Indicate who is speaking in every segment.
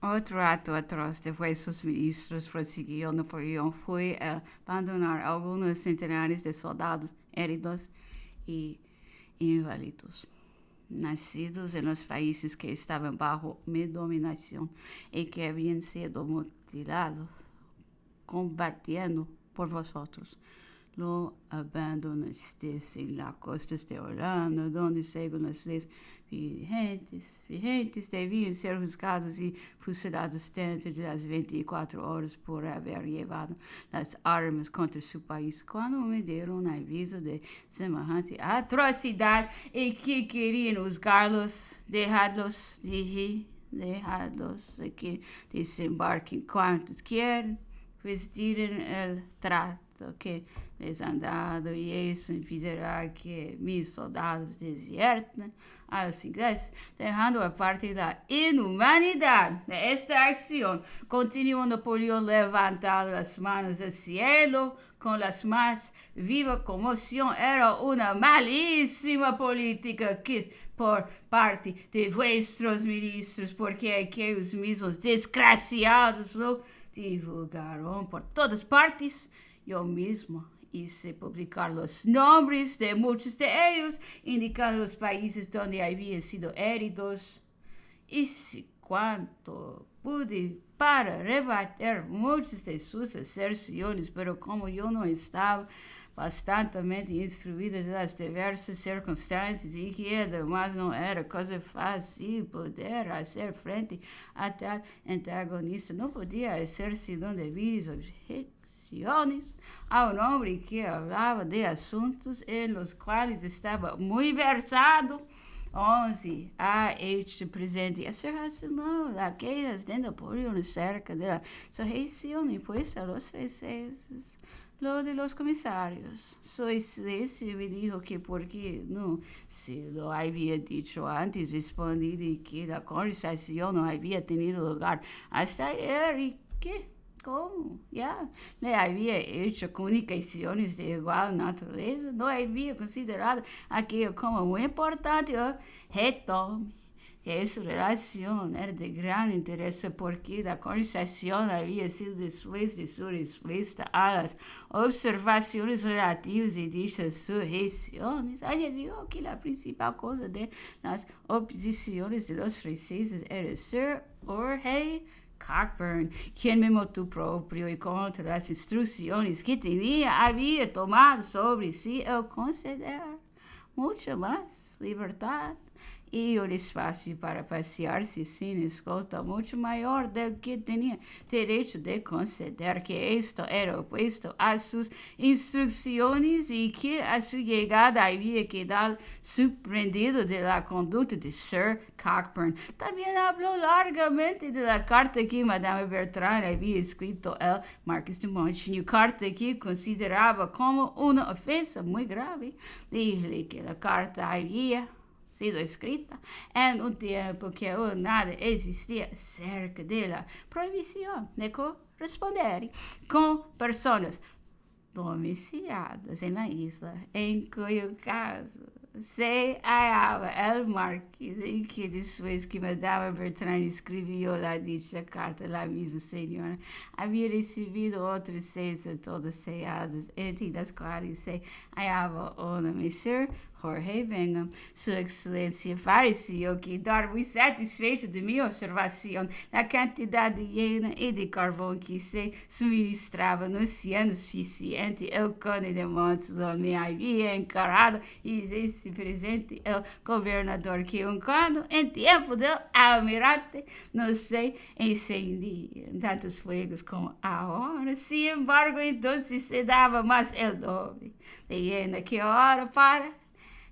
Speaker 1: Outro ato atroz de sus ministros prosiguió Napoleón fue abandonar algunos centenares de soldados heridos y inválidos, nacidos en los países que estaban bajo mi dominación y que habían sido mutilados combatiendo por vosotros. Lo abandonasteis en las costas de Holanda, donde, según las leyes vigentes debían ser juzgados y fusilados dentro de las 24 horas por haber llevado las armas contra su país. Cuando me dieron aviso de semejante atrocidad y que querían juzgarlos, dejadlos que desembarquen cuantos quieran, pues tiren el trato que les han dado y eso impedirá que mis soldados desierten a los ingleses, dejando aparte la inhumanidad de esta acción. Continuó Napoleón levantando las manos al cielo con la más viva conmoción. Era una malísima política que por parte de vuestros ministros, porque aquellos mismos desgraciados lo divulgaron por todas partes. Yo mismo hice publicar los nombres de muchos de ellos, indicando los países donde habían sido heridos. Hice cuanto pude para rebater muchas de sus aserciones, pero como yo no estaba bastante instruída de las diversas circunstancias y que además no era cosa fácil poder hacer frente a tal antagonista, no podía hacer sino debidas objeciones a un hombre que hablaba de asuntos en los cuales estaba muy versado. 11. Ha hecho presente acercação aquellas de Napoleón acerca de la sujeción impuesta a los franceses. Lo de los comisarios. Su Excelencia me dijo que porque no se lo había dicho antes, respondido y que la conversación no había tenido lugar hasta ayer y que como ya le había hecho comunicaciones de igual naturaleza, no había considerado aquello como muy importante. Retome que essa relação era de grande interesse porque a conversação havia sido depois de sua resposta às observações relativas a dichas surreições. Añadiu que a principal causa de las oposições de los franceses era ser o rei Cockburn, quien me motu propio y contra las instrucciones que tenía, había tomado sobre sí el conceder mucha más libertad y un espacio para pasearse sin escolta mucho mayor del que tenía derecho de conceder, que esto era opuesto a sus instrucciones y que a su llegada había quedado sorprendido de la conducta de Sir Cockburn. También habló largamente de la carta que Madame Bertrand había escrito al Marqués de Montchenu, carta que consideraba como una ofensa muy grave. Dije que la carta había sido escrita en un tiempo que aún nada existía cerca de la prohibición de corresponder con personas domiciliadas en la isla, en cuyo caso se hallaba el marqués, y que después que Madame Bertrand escribió la dicha carta, la misma señora había recibido otras 6 todas selladas, entre las cuales se hallaba una Monsieur Jorge Bingham. Sua Excelência parecia quedar muy satisfeito de mi observação, la cantidad de llena y de carbón que se suministraba no siendo suficiente. El conde de Montezuma me había encarado y esse presente el gobernador que cuando en tiempo del almirante no se encendían tantos fuegos como ahora. Sin embargo, entonces se daba más el doble de llena que ahora para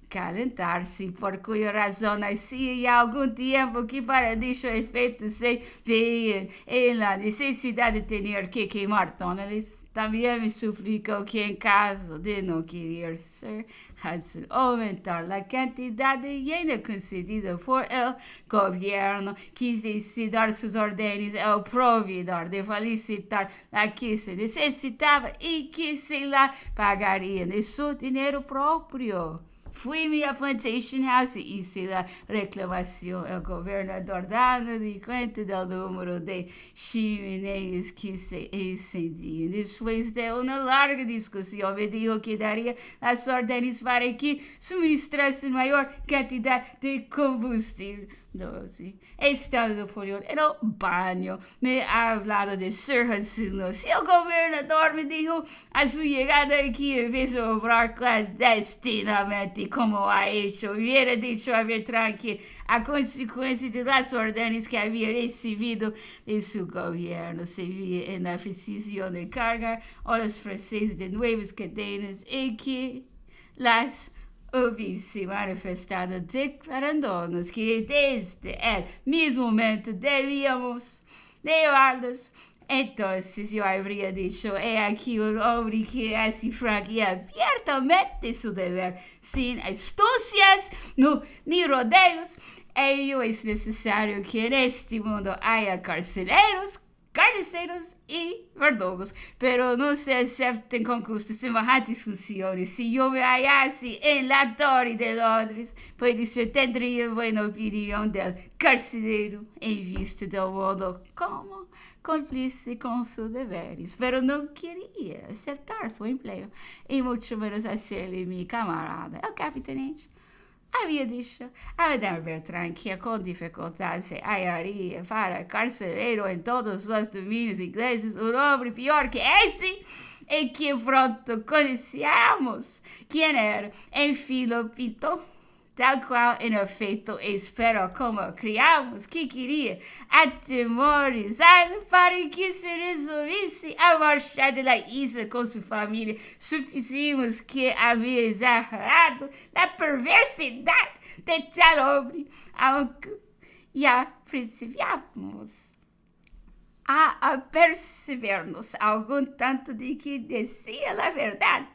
Speaker 1: calentar-se, por cuya razão nascia já algum tempo que para dicho efeito se veían en la necesidad de tener que quemar tonales. También me suplicó que en caso de no querer ser Hudson aumentar la cantidad de llena concedida por el gobierno, quisesse dar sus órdenes ao proveedor de felicitar la que se necesitaba y que se la pagaría de su dinero propio. fui à Plantation House e hice la reclamación. El gobernador dando de cuenta del número de chimeneas que se encendían. Después de una larga discusión, me dijo que daría las órdenes para que suministrasen mayor cantidad de combustible. 12. Estado Napoleón en el baño. Me ha hablado de Sir Hansino. Si el gobernador me dijo a su llegada aquí en vez de obrar clandestinamente como ha hecho, hubiera dicho a Bertrand que a consecuencia de las órdenes que había recibido de su gobierno se veía en la precisión de cargar a los franceses de nuevas cadenas y que las hubiese manifestado declarándonos que desde el mismo momento debíamos llevarlos. Entonces yo habría dicho, he aquí un hombre que hace franca y abiertamente su deber, sin astucias ni rodeos. Ello es necesario que en este mundo haya carceleros y verdugos, pero no se acepten con gusto semejantes funciones. Si yo me hallase en la Torre de Londres, puede ser tendría buena opinión del carcelero en vista del modo como cúmplice con sus deberes, pero no quería aceptar su empleo, y mucho menos hacerle mi camarada, el capitán. Había dicho a Madame Bertrand que con dificultad se hallaría para carcelero en todos los dominios ingleses un hombre peor que ese, y que pronto conocíamos quién era. En fin, lo pintó tal cual en efecto espero como criamos que quería atemorizarlo para que se resolviese a marchar de la isla con su familia. Supusimos que había exagerado la perversidad de tal hombre, aunque ya principiamos a apercebernos algún tanto de que decía la verdad.